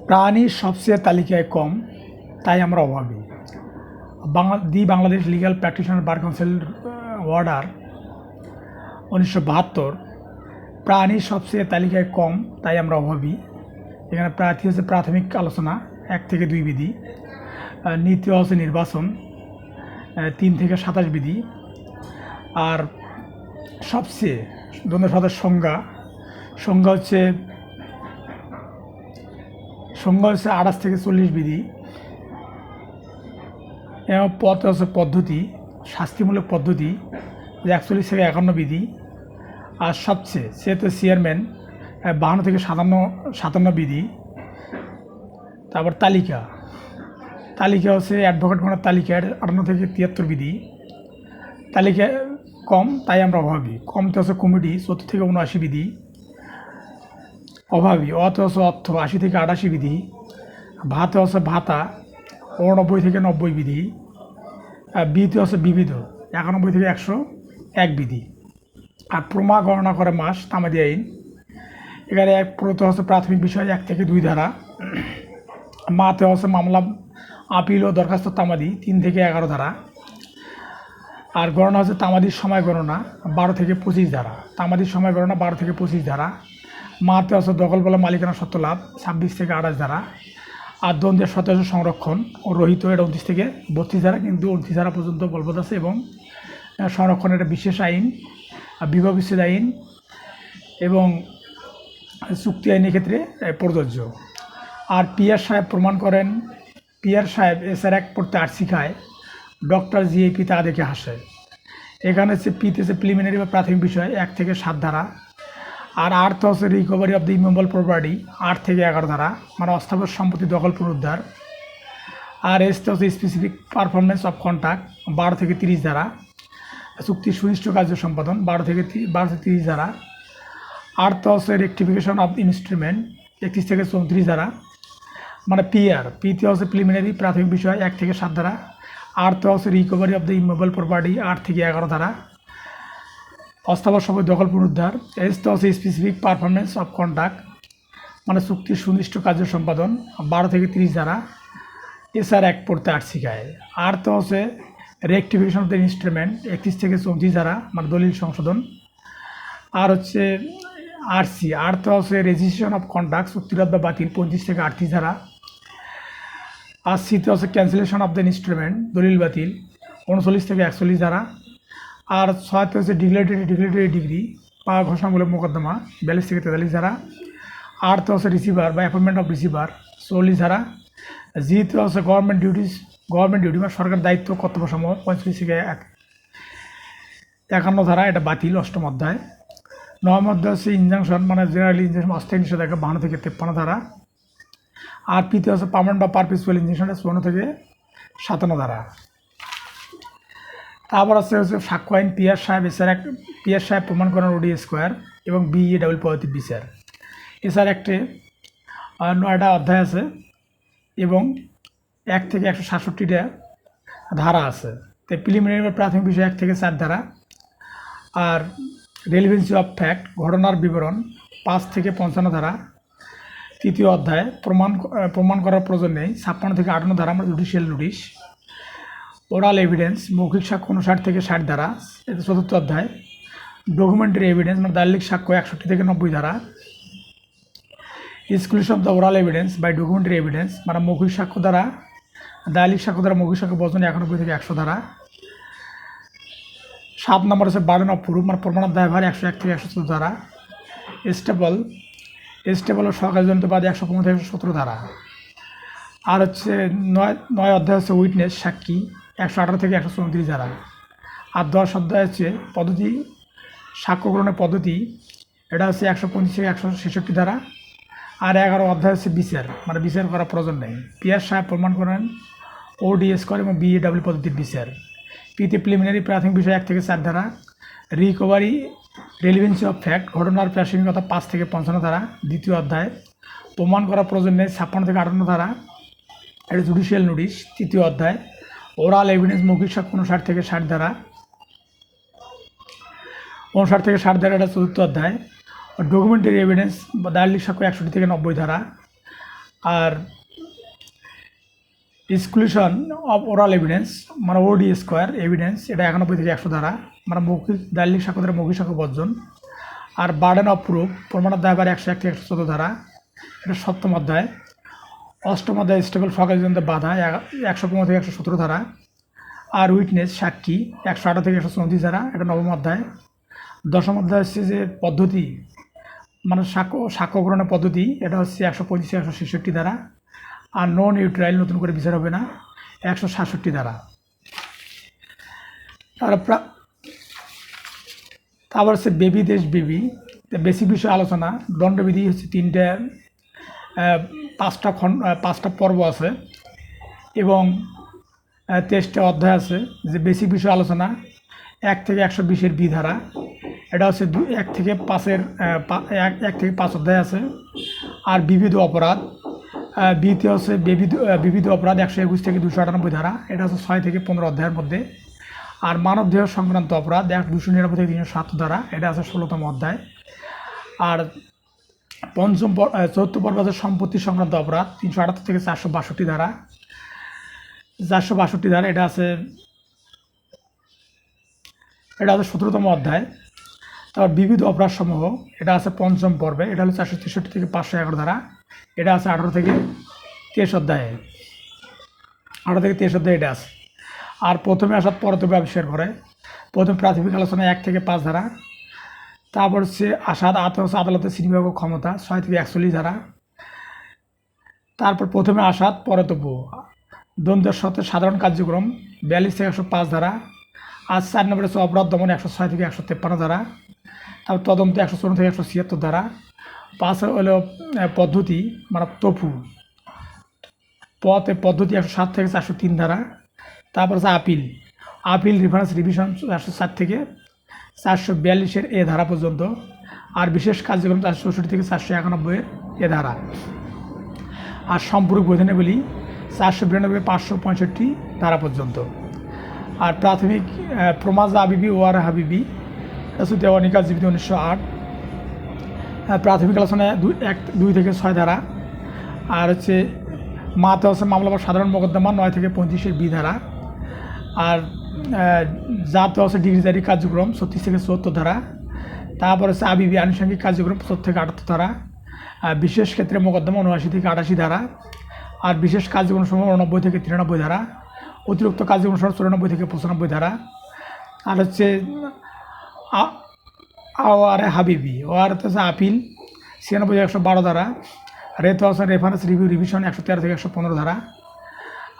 প্রাণী সবচেয়ে তালিকায় কম, তাই আমরা অভাবী। Bangladesh legal practitioner bar council order 1972। প্রাণী সবচেয়ে তালিকায় কম, তাই আমরা অভাবী। এখানে প্রার্থী হচ্ছে প্রাথমিক আলোচনা 1 থেকে 2 বিধি, নীতি হচ্ছে নির্বাচন 3 থেকে 27 বিধি, আর সবচেয়ে দ্বন্দ্ব সদের সংজ্ঞা হচ্ছে 28 থেকে 40 বিধি, এবং পথ হচ্ছে পদ্ধতি, শাস্তিমূলক পদ্ধতি 41 থেকে 51 বিধি, আর সবচেয়ে সেহেতু চেয়ারম্যান 52 থেকে 57 বিধি। তারপর তালিকা হচ্ছে অ্যাডভোকেটগণের তালিকা 58 থেকে 73 বিধি। তালিকা কম, তাই আমরা অভাবী। কমতে হচ্ছে কমিটি 74 থেকে 79 বিধি। অভাবী অতে হচ্ছে অর্থ 80 থেকে 88 বিধি। ভাতে হচ্ছে ভাতা 89 থেকে 90 বিধি। বিতে হচ্ছে বিবিধ 91 থেকে 101 বিধি। আর প্রমা গণনা করে মাস তামাদি আইন। এখানে প্রত হচ্ছে প্রাথমিক বিষয় 1 থেকে 2 ধারা। মাতে হচ্ছে মামলা আপিল ও দরখাস্ত তামাদি 3 থেকে 11 ধারা। আর গণনা হচ্ছে তামাদির সময় গণনা 12 থেকে 25 ধারা। তামাদির সময় গণনা 12 থেকে 25 ধারা। মাতে হচ্ছে দখল বলে মালিকানা সত্ত্ব লাভ 26 থেকে 28 ধারা। আর দ্বন্দ্বের সতেজ সংরক্ষণ ও রহিত এটা 29 থেকে 32 ধারা, কিন্তু 29 ধারা পর্যন্ত বলবৎ আছে। এবং সংরক্ষণের একটা বিশেষ আইন, বিবাহ বিচ্ছেদ আইন এবং চুক্তি আইনের ক্ষেত্রে প্রযোজ্য। আর পিয়ার সাহেব প্রমাণ করেন, পিয়ার সাহেব এসআর এক পড়তে আর শিখায়, ডক্টর জিএপি তা দেখে হাসে। এখানে হচ্ছে পিতে হচ্ছে প্রিলিমিনারি বা প্রাথমিক বিষয় 1 থেকে 7 ধারা। আর আর্থ হচ্ছে recovery of the immovable property 8 থেকে 11 ধারা, মানে অস্থাবর সম্পত্তি দখল পুনরুদ্ধার। আর এসতে হচ্ছে স্পেসিফিক পারফরমেন্স অফ কন্ট্রাক্ট 12 থেকে 30 ধারা। চুক্তি সুনিষ্ঠ কার্য সম্পাদন 12 থেকে 30 ধারা। আর্থ হচ্ছে রেকটিফিকেশন অফ ইনস্ট্রুমেন্ট 31 থেকে 34 ধারা, মানে পিতে হচ্ছে প্রিলিমিনারি প্রাথমিক বিষয় 1 থেকে 7 ধারা। আর্থ হচ্ছে recovery of the immovable property 8 থেকে 11 ধারা, অস্থাবর সম্পত্তি দখল পুনরুদ্ধার। এসতে হচ্ছে স্পেসিফিক পারফরমেন্স অফ কন্ট্রাক্ট, মানে চুক্তির সুনিষ্ঠ কার্য সম্পাদন 12 থেকে 30 ধারা। এসআর এক পড়তে 8 শিখায়। আর তো হচ্ছে রেকটিফিকেশন অফ দ্য ইনস্ট্রুমেন্ট 31 থেকে 34 ধারা, মানে দলিল সংশোধন। আর হচ্ছে আর তো হচ্ছে রেজিস্ট্রেশন অফ কন্ট্রাক্ট চুক্তিরদ বা বাতিল 25 থেকে 38 ধারা। আর সিতে হচ্ছে ক্যান্সেলেশন অফ দ্য ইনস্ট্রুমেন্ট দলিল বাতিল 39 থেকে 41 ধারা। আর 6তে হচ্ছে ডিক্লারেটরি ডিগ্রি বা ঘোষণামূলক মোকদ্দমা 42 থেকে 43 ধারা। আর তো হচ্ছে রিসিভার বা অ্যাপয়েন্টমেন্ট অফ রিসিভার 40 ধারা। জিতে হচ্ছে গভর্নমেন্ট ডিউটি বা সরকার দায়িত্ব কর্তব্য সমূহ 45 থেকে 51 ধারা, এটা বাতিল 8ম অধ্যায়। 9ম অধ্যায় হচ্ছে ইনজাংশন, মানে জেনারেলি ইনজাংশন অস্থায়ী নিষেধাজ্ঞা 52 থেকে 53 ধারা। আর পিতে হচ্ছে পার্মানেন্ট বা পারপিচুয়াল ইনজাংশন 54 থেকে 57 ধারা। তারপর হচ্ছে সাক্ষ্য আইন, পিয়ার সাহেব প্রমাণ করেন ওডি স্কোয়ার এবং বিএ ডাবল পদ্ধতি বিচার। এছাড়া একটি 9টা অধ্যায় আছে এবং 1 থেকে 167টা ধারা আছে। তাই প্রিলিমিনারি বা প্রাথমিক বিষয় 1 থেকে 4 ধারা। আর রেলিভেন্সি অফ ফ্যাক্ট ঘটনার বিবরণ 5 থেকে 55 ধারা। 3য় অধ্যায় প্রমাণ করার প্রয়োজন নেই 56 থেকে 58 ধারা, আমরা জুডিশিয়াল নোটিশ। ওরাল এভিডেন্স মৌখিক সাক্ষ্য 59 থেকে 60 ধারা, এটা 4র্থ অধ্যায়। ডকুমেন্টারি এভিডেন্স মানে দালিলিক সাক্ষ্য 61 থেকে 90 ধারা। Exclusion of the oral evidence by documentary evidence, মানে মৌখিক সাক্ষ্য দ্বারা দালিলিক সাক্ষ্য দ্বারা মৌখিক সাক্ষ্য বর্জন 91 থেকে 100 ধারা। 7 নম্বর হচ্ছে বার্ডেন অফ প্রুফ, মানে প্রমাণের দায়ভার 101 থেকে 117 ধারা। এস্টেবল ও সহকারজনিত বাদে 115 থেকে 117 ধারা। আর হচ্ছে 9 অধ্যায় হচ্ছে উইটনেস সাক্ষী 118 থেকে 134 ধারা। আর 10 অধ্যায় হচ্ছে পদ্ধতি সাক্ষ্য গ্রহণের পদ্ধতি, এটা হচ্ছে 125 থেকে 166 ধারা। আর 11 অধ্যায় হচ্ছে বিচার, মানে বিচার করার প্রয়োজন নেই। পিয়ার সাহেব প্রমাণ করেন ওডিএস করে এবং বিএডাব্লিউ পদ্ধতির বিচার। পিতে প্রিলিমিনারি প্রাথমিক বিষয় 1 থেকে 4 ধারা। রিকভারি রেলিভেন্সি অফ ফ্যাক্ট ঘটনার প্রাসঙ্গিকতা 5 থেকে 55 ধারা। 2য় অধ্যায় প্রমাণ করার প্রয়োজন নেই 56 থেকে 58 ধারা, এটা জুডিশিয়াল নোটিশ। 3য় অধ্যায় ওরাল এভিডেন্স মৌখিক সাক্ষ্য 59 থেকে 60 ধারা। 59 থেকে 60 ধারা, এটা 4র্থ অধ্যায়। ডকুমেন্টারি এভিডেন্স বা দালিলিক সাক্ষ্য 61 থেকে 90 ধারা। আর এক্সক্লুশন অফ ওরাল এভিডেন্স মানে ওডি স্কোয়ার এভিডেন্স, এটা 91 থেকে 100 ধারা, মানে মৌখিক দালিলিক সাক্ষ্য দ্বারা মৌখিক সাক্ষ্য বর্জন। আর বার্ডেন অফ প্রুফ প্রমাণের দায়ভার 101 থেকে 114 ধারা, এটা 7ম অধ্যায়। 8ম অধ্যায় স্টেবল ফকাজন্ত বাধা 115 থেকে 117 ধারা। আর উইটনেস সাক্ষী 118 থেকে 134 ধারা, এটা 9ম অধ্যায়। 10ম অধ্যায় হচ্ছে যে পদ্ধতি মানে সাক্ষ্য গ্রহণের পদ্ধতি, এটা হচ্ছে 125 থেকে 166 ধারা। আর নো নিউ ট্রায়াল, নতুন করে বিচার হবে না, 167 ধারা। তারপর হচ্ছে বেবি দেশ বেবি, বেসিক বিষয় আলোচনা। দণ্ডবিধি হচ্ছে 5টা পর্ব আছে এবং 23টা অধ্যায় আছে। যে বেসিক বিষয় আলোচনা 1 থেকে 120 বি ধারা, এটা হচ্ছে 1 থেকে 5 অধ্যায় আছে। আর বিবিধ অপরাধ বিতে হচ্ছে বিবিধ অপরাধ 121 থেকে 298 ধারা, এটা হচ্ছে 6 থেকে 15 অধ্যায়ের মধ্যে। আর মানবদেহ সংক্রান্ত অপরাধ 299 থেকে 307 ধারা, এটা আছে 16তম অধ্যায়। আর 4th পর্ব আছে সম্পত্তি সংক্রান্ত অপরাধ 378 থেকে 462 ধারা, 462 ধারা, এটা আছে 17তম অধ্যায়। তারপর বিবিধ অপরাধ সমূহ, এটা আছে 5ম পর্বে, এটা হলো 463 থেকে 511 ধারা, এটা আছে 18 থেকে 23 অধ্যায়ে, 18 থেকে 23 অধ্যায়ে এটা আছে। আর প্রথমে আসাদ পরতবে আবিষ্কার করে, প্রথম প্রাথমিক আলোচনা 1 থেকে 5 ধারা। তারপর হচ্ছে আসাদ আদালতের শ্রেণীবিভাগ ক্ষমতা 6 থেকে 41 ধারা। তারপর প্রথমে আসাদ পরতব্য দ্বন্দ্বের সাথে সাধারণ কার্যক্রম 42 থেকে 105 ধারা। আর 4 নম্বরে হচ্ছে অপরাধ দমন 106 থেকে 153 ধারা। তারপর তদন্ত 154 থেকে 176 ধারা। 5 হলো পদ্ধতি মানে তফু পদ্ধতি 107 থেকে 403 ধারা। তারপর হচ্ছে আপিল রেফারেন্স রিভিশন 404 থেকে 442 এ ধারা পর্যন্ত। আর বিশেষ কার্যক্রম 464 থেকে 491 এ ধারা। আর সম্পূরক বৈধানাবলী 492 565 ধারা পর্যন্ত। আর প্রাথমিক প্রমাজা হাবিবি ওয়ার হাবিবি হচ্ছে দেওয়ানিকা জীবিত 1908, প্রাথমিক আলোচনায় 2 থেকে 6 ধারা। আর হচ্ছে মাতে হচ্ছে মামলা বা সাধারণ মোকদ্দমা 9 থেকে 35 বি ধারা। আর জাত হচ্ছে ডিগ্রিজারি কার্যক্রম 36 থেকে 74 ধারা। তারপর হচ্ছে আবিবি আনুষঙ্গিক কার্যক্রম 70 থেকে 78 ধারা। বিশেষ ক্ষেত্রে মোকদ্দমা 79 থেকে 88 ধারা। আর বিশেষ কার্যক্রম সমূহ 89 থেকে 93 ধারা। অতিরিক্ত কার্যক্রম সমূহ 94 থেকে 95 ধারা। আর হচ্ছে ওয়ারে হাবিবি ওয়ার হচ্ছে আপিল 96 থেকে 112 ধারা। রেতে হচ্ছে রেফারেন্স রিভিশন 113 থেকে 115 ধারা।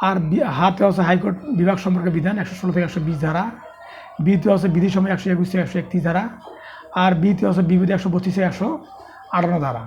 আর হাতে হচ্ছে হাইকোর্ট বিভাগ সম্পর্কে বিধান 116 থেকে 120 ধারা। বিতে হচ্ছে বিধি সময় 121 থেকে 131 ধারা। আর বিতে হচ্ছে বিবিধ 132 থেকে 158 ধারা।